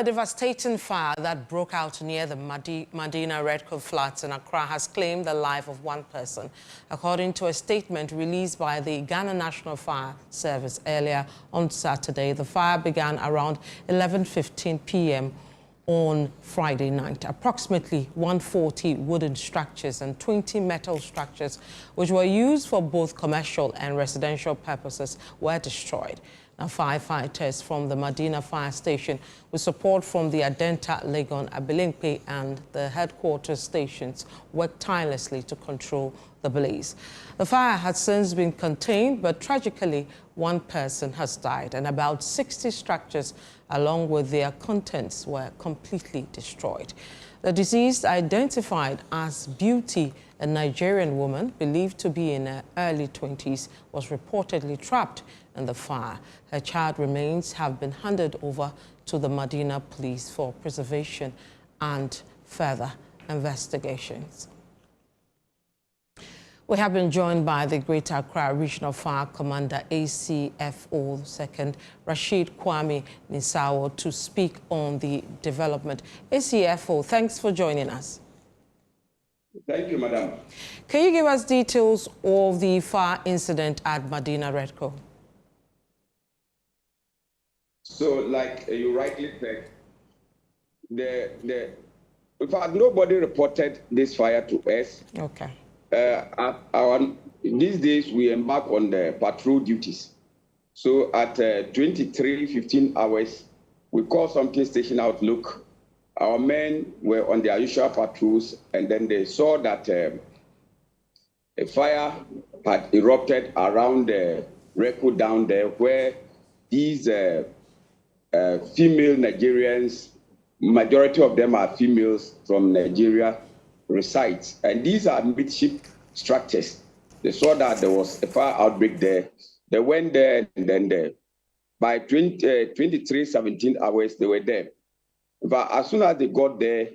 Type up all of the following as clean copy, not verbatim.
A devastating fire that broke out near the Madina Redco flats in Accra has claimed the life of one person. According to a statement released by the Ghana National Fire Service earlier on Saturday, the fire began around 11:15 p.m. on Friday night. Approximately 140 wooden structures and 20 metal structures, which were used for both commercial and residential purposes, were destroyed. Now, firefighters from the Madina fire station, with support from the Adenta, Legon, Abilinkpe and the headquarters stations, worked tirelessly to control the blaze. The fire has since been contained, but tragically, one person has died and about 60 structures, along with their contents, were completely destroyed. The deceased, identified as Beauty, a Nigerian woman believed to be in her early 20s, was reportedly trapped in the fire. Her child remains have been handed over to the Madina police for preservation and further investigations. We have been joined by the Greater Accra Regional Fire Commander, ACFO 2nd, Rashid Kwame Nisawo, to speak on the development. ACFO, thanks for joining us. Thank you, Madam. Can you give us details of the fire incident at Madina Redco? So, like you rightly said, in fact, nobody reported this fire to us. Okay. These days, we embark on the patrol duties. So at 23:15 hours, we call something station outlook. Our men were on their usual patrols, and then they saw that a fire had erupted around the Redco down there, where these female Nigerians, majority of them are females from Nigeria, resides. And these are midship structures. They saw that there was a fire outbreak there. They went there, and then by 23:17 hours, they were there. But as soon as they got there,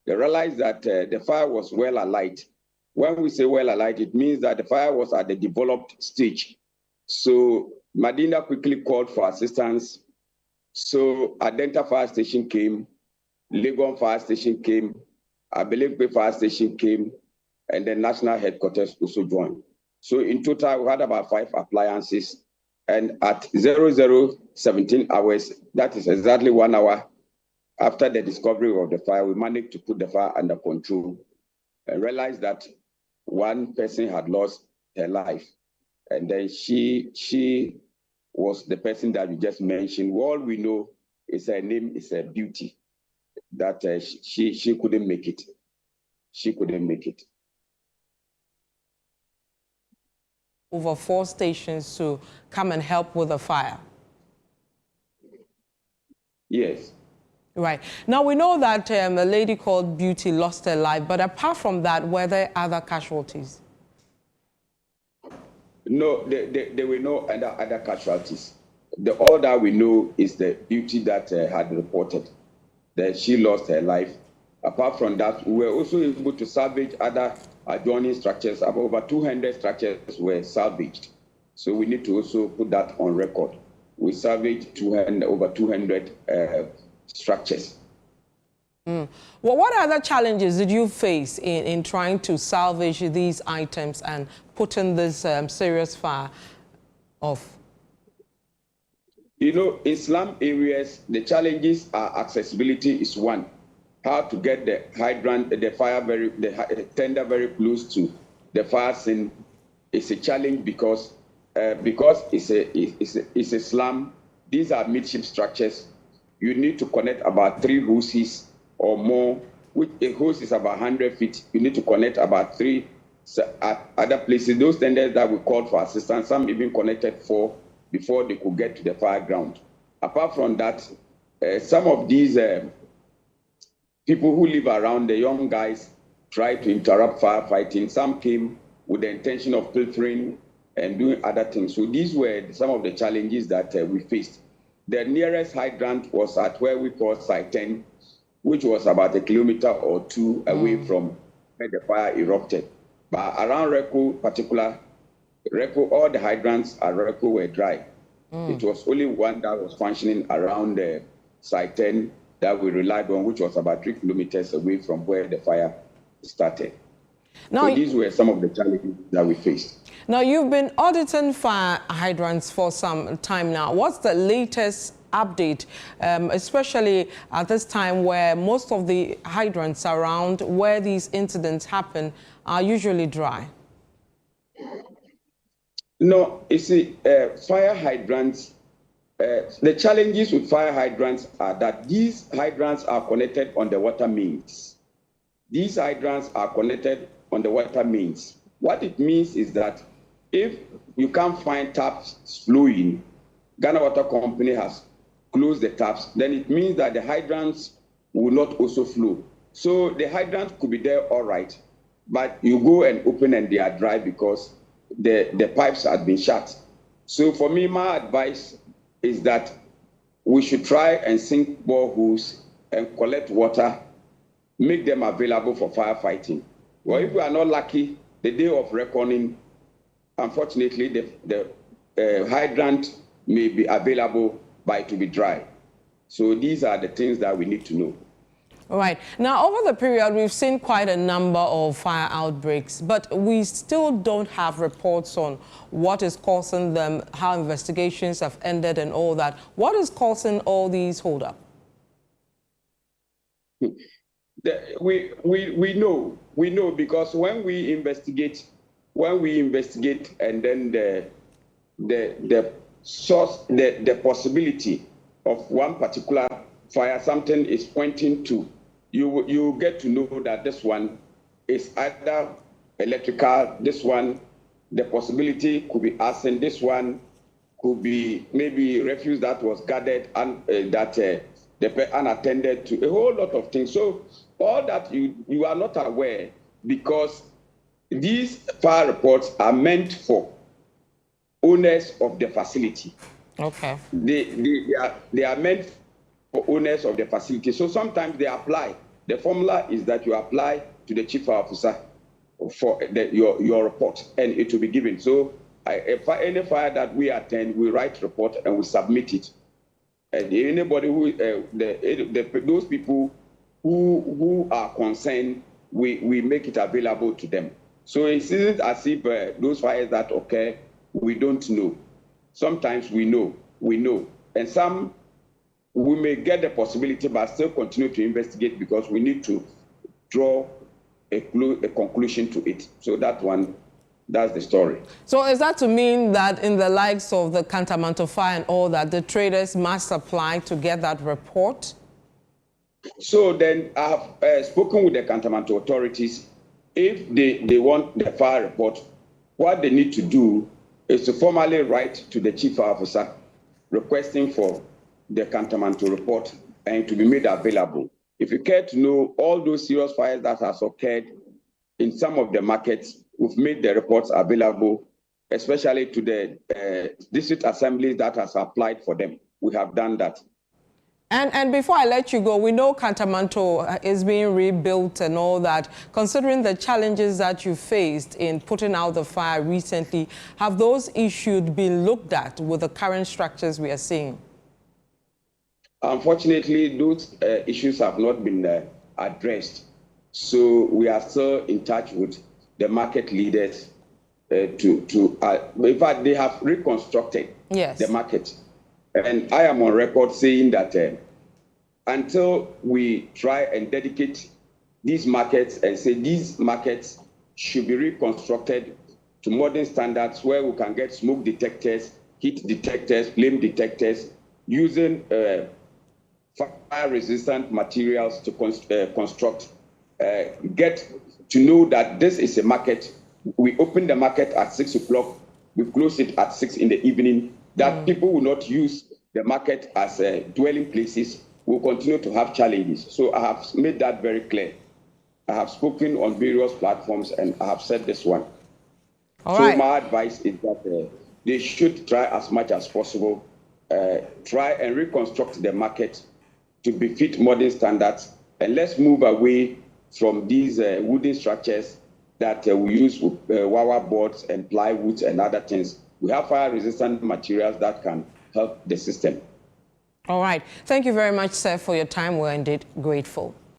they realized that the fire was well alight. When we say well alight, it means that the fire was at the developed stage. So Madina quickly called for assistance. So Adenta Fire Station came, Legon Fire Station came, Abilinkpe Fire Station came, and the National Headquarters also joined. So in total, we had about 5 appliances. And at 00:17 hours, that is exactly 1 hour after the discovery of the fire, we managed to put the fire under control and realized that one person had lost her life. And then she was the person that you just mentioned. All we know is her name is Beauty, that she couldn't make it. She couldn't make it. Over 4 stations to come and help with the fire. Yes. Right. Now, we know that a lady called Beauty lost her life, but apart from that, were there other casualties? No, there were no other casualties. All that we know is the Beauty that had reported that she lost her life. Apart from that, we were also able to salvage other adjoining structures. About over 200 structures were salvaged. So we need to also put that on record. We salvaged over 200 structures. Well, what other challenges did you face in trying to salvage these items and putting this serious fire off? You know, in slum areas, the challenges are accessibility is one. How to get the hydrant, the tender very close to the fire scene is a challenge because it's a slum. These are midship structures. You need to connect about 3 hoses or more. Which a hose is about 100 feet. You need to connect about 3 at other places. Those tenders that we called for assistance, some even connected 4 before they could get to the fire ground. Apart from that, some of these people who live around, the young guys, tried to interrupt firefighting. Some came with the intention of pilfering and doing other things. So these were some of the challenges that we faced. The nearest hydrant was at where we call Site 10, which was about 1 kilometer or 2 away from where the fire erupted. But around Redco, all the hydrants at Redco were dry. It was only one that was functioning around Site 10 that we relied on, which was about 3 kilometers away from where the fire started. Now, so these were some of the challenges that we faced. Now, you've been auditing fire hydrants for some time now. What's the latest update, especially at this time where most of the hydrants around where these incidents happen are usually dry? No, you see, fire hydrants, the challenges with fire hydrants are that these hydrants are connected on the water mains. These hydrants are connected on the water mains. What it means is that if you can't find taps flowing, Ghana Water Company has closed the taps, then it means that the hydrants will not also flow. So the hydrants could be there all right, but you go and open and they are dry because the pipes have been shut. So for me, my advice is that we should try and sink boreholes and collect water, make them available for firefighting. Well, if we are not lucky, the day of reckoning, unfortunately, the hydrant may be available, but it will be dry. So these are the things that we need to know. All right. Now, over the period, we've seen quite a number of fire outbreaks, but we still don't have reports on what is causing them, how investigations have ended and all that. What is causing all these holdup? We know because when we investigate and then the source, the possibility of one particular fire, something is pointing to, you get to know that this one is either electrical, this one, the possibility could be arson, this one could be maybe refuse that was gathered and unattended to, a whole lot of things. So all that you are not aware, because these fire reports are meant for owners of the facility. Okay. They are meant for owners of the facility. So sometimes they apply. The formula is that you apply to the chief officer for your report, and it will be given. So any fire that we attend, we write report and we submit it. And anybody who those people who are concerned, we make it available to them. So it isn't as if those fires that occur, we don't know. Sometimes we know, and some we may get the possibility, but still continue to investigate because we need to draw a conclusion to it. So that's the story. So is that to mean that in the likes of the Kantamanto fire and all that, the traders must apply to get that report? So then I have spoken with the Kantamanto authorities. If they want the fire report, what they need to do is to formally write to the chief officer requesting for the Kantamanto report and to be made available. If you care to know all those serious fires that have occurred in some of the markets, we've made the reports available, especially to the district assemblies that has applied for them. We have done that. And before I let you go, we know Kantamanto is being rebuilt and all that. Considering the challenges that you faced in putting out the fire recently, have those issues been looked at with the current structures we are seeing? Unfortunately, those issues have not been addressed. So we are still in touch with the market leaders in fact, they have reconstructed the market. And I am on record saying that until we try and dedicate these markets and say these markets should be reconstructed to modern standards where we can get smoke detectors, heat detectors, flame detectors, using fire-resistant materials to construct, get to know that this is a market. We open the market at 6 o'clock, we close it at 6 in the evening, that people will not use the market as dwelling places, will continue to have challenges. So I have made that very clear. I have spoken on various platforms and I have said this one. All right. My advice is that they should try as much as possible, try and reconstruct the market to befit modern standards, and let's move away from these wooden structures that we use with wire boards and plywood and other things. We have fire-resistant materials that can help the system. All right. Thank you very much, sir, for your time. We're indeed grateful.